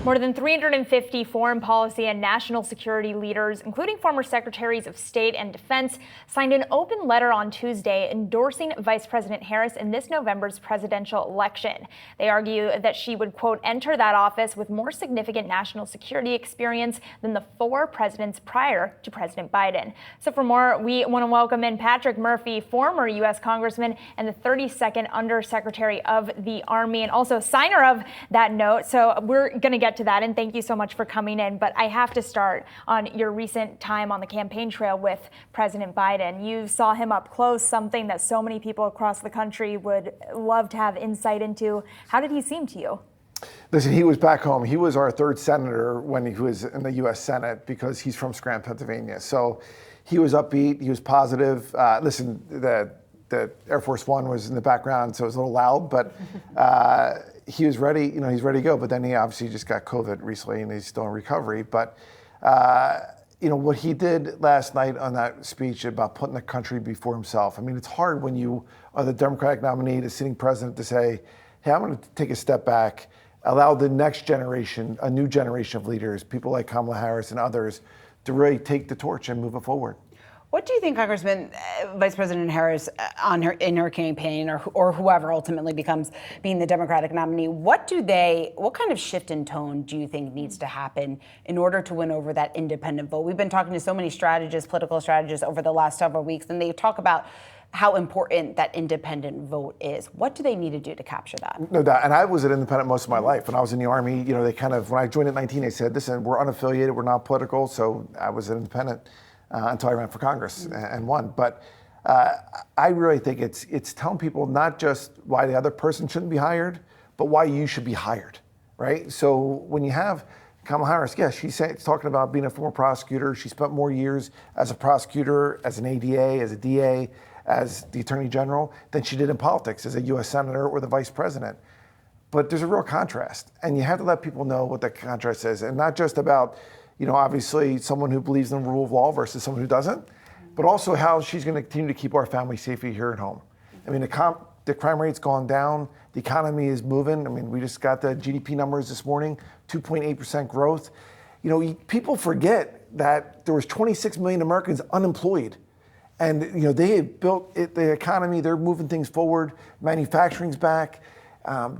More than 350 foreign policy and national security leaders, including former secretaries of state and defense, signed an open letter on Tuesday endorsing Vice President Harris in this November's presidential election. They argue that she would, quote, enter that office with more significant national security experience than the four presidents prior to President Biden. So for more, we want to welcome in Patrick Murphy, former U.S. Congressman and the 32nd Undersecretary of the Army, and also signer of that note. So we're going to get to that, and thank you so much for coming in. But I have to start on your recent time on the campaign trail with President Biden. You saw him up close, something that so many people across the country would love to have insight into. How did he seem to you? Listen, he was back home. He was our third senator when he was in the U.S. Senate because he's from Scranton, Pennsylvania. So he was upbeat. He was positive. Listen, the Air Force One was in the background, so it was a little loud, but he was ready. You know, he's ready to go. But then he obviously just got COVID recently, and he's still in recovery. But you know what he did last night on that speech about putting the country before himself. I mean, it's hard when you are the Democratic nominee, the sitting president, to say, "Hey, I'm going to take a step back, allow the next generation, a new generation of leaders, people like Kamala Harris and others, to really take the torch and move it forward." What do you think, Congressman, Vice President Harris, in her campaign, or whoever ultimately becomes being the Democratic nominee, what kind of shift in tone do you think needs to happen in order to win over that independent vote? We've been talking to so many strategists, political strategists, over the last several weeks, and they talk about how important that independent vote is. What do they need to do to capture that? No doubt. And I was an independent most of my life. When I was in the Army, you know, they kind of, when I joined at 19, they said, listen, we're unaffiliated, we're not political. So I was an independent until I ran for Congress and won. But I really think it's telling people not just why the other person shouldn't be hired, but why you should be hired, right? So when you have Kamala Harris, yes, she's talking about being a former prosecutor. She spent more years as a prosecutor, as an ADA, as a DA, as the Attorney General than she did in politics as a U.S. Senator or the Vice President. But there's a real contrast, and you have to let people know what that contrast is, and not just about, you know, obviously someone who believes in the rule of law versus someone who doesn't, but also how she's going to continue to keep our family safe here at home. I mean, the crime rate's gone down, the economy is moving. I mean, we just got the GDP numbers this morning, 2.8% growth. You know, people forget that there was 26 million Americans unemployed. And, you know, they have built the economy, they're moving things forward, manufacturing's back,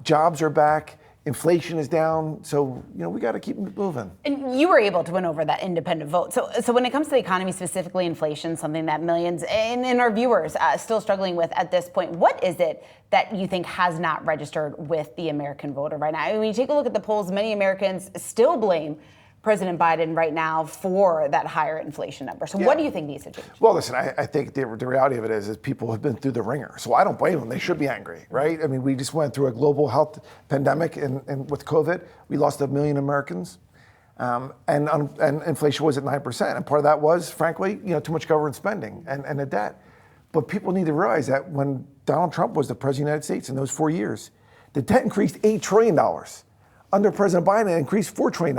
jobs are back. Inflation is down, so you know we got to keep moving. And you were able to win over that independent vote. So when it comes to the economy, specifically inflation, something that millions and our viewers still struggling with at this point, what is it that you think has not registered with the American voter right now? I mean, when you take a look at the polls, many Americans still blame President Biden right now for that higher inflation number. So what do you think needs to change? Well, listen, I think the reality of it is people have been through the ringer. So I don't blame them. They should be angry, right? I mean, we just went through a global health pandemic and with COVID, we lost 1 million Americans. And inflation was at 9%. And part of that was, frankly, you know, too much government spending and the debt. But people need to realize that when Donald Trump was the president of the United States in those 4 years, the debt increased $8 trillion. Under President Biden, it increased $4 trillion.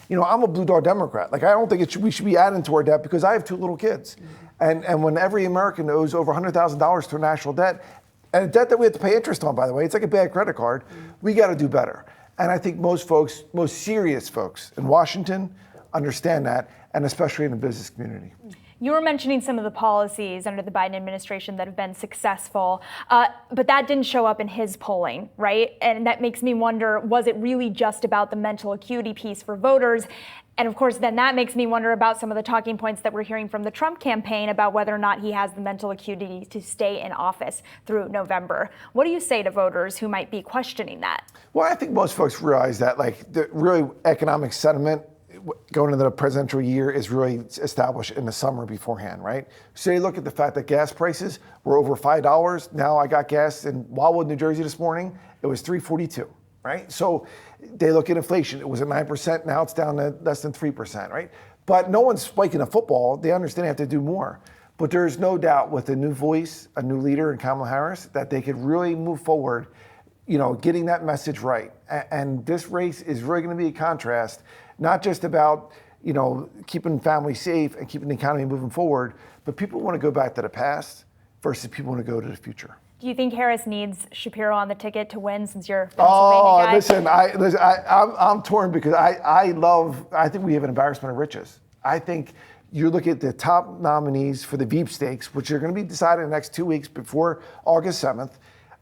You know, I'm a blue dog Democrat. Like, I don't think we should be adding to our debt because I have 2 little kids. And when every American owes over $100,000 to a national debt, and a debt that we have to pay interest on, by the way, it's like a bad credit card, we got to do better. And I think most serious folks in Washington understand that, and especially in the business community. You were mentioning some of the policies under the Biden administration that have been successful, but that didn't show up in his polling, right? And that makes me wonder, was it really just about the mental acuity piece for voters? And of course, then that makes me wonder about some of the talking points that we're hearing from the Trump campaign about whether or not he has the mental acuity to stay in office through November. What do you say to voters who might be questioning that? Well, I think most folks realize that, like, the really economic sentiment going into the presidential year is really established in the summer beforehand, right? So you look at the fact that gas prices were over $5. Now I got gas in Wildwood, New Jersey this morning. It was $3.42, right? So they look at inflation. It was at 9%. Now it's down to less than 3%, right? But no one's spiking a football. They understand they have to do more. But there's no doubt with a new voice, a new leader in Kamala Harris, that they could really move forward, you know, getting that message right. And this race is really going to be a contrast, not just about, you know, keeping families safe and keeping the economy moving forward, but people want to go back to the past versus people want to go to the future. Do you think Harris needs Shapiro on the ticket to win since you're Pennsylvania guy? Listen, I'm torn because I think we have an embarrassment of riches. I think you look at the top nominees for the Veep stakes, which are going to be decided in the next 2 weeks before August 7th.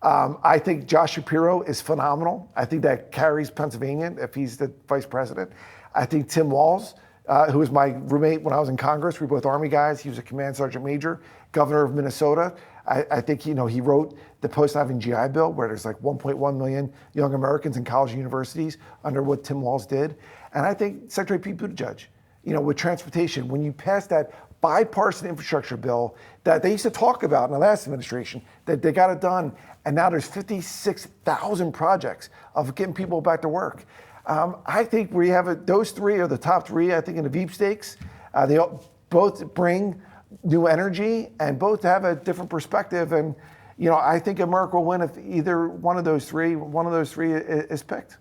I think Josh Shapiro is phenomenal. I think that carries Pennsylvania if he's the vice president. I think Tim Walz, who was my roommate when I was in Congress, we were both Army guys. He was a command sergeant major, governor of Minnesota. I think, he wrote the post-9/11 GI Bill, where there's like 1.1 million young Americans in college and universities under what Tim Walz did. And I think Secretary Pete Buttigieg, with transportation, when you pass that bipartisan infrastructure bill that they used to talk about in the last administration, that they got it done, and now there's 56,000 projects of getting people back to work. I think we have those three are the top three, I think, in the Veep stakes. They both bring new energy and both have a different perspective. And, I think America will win if either one of those three is picked.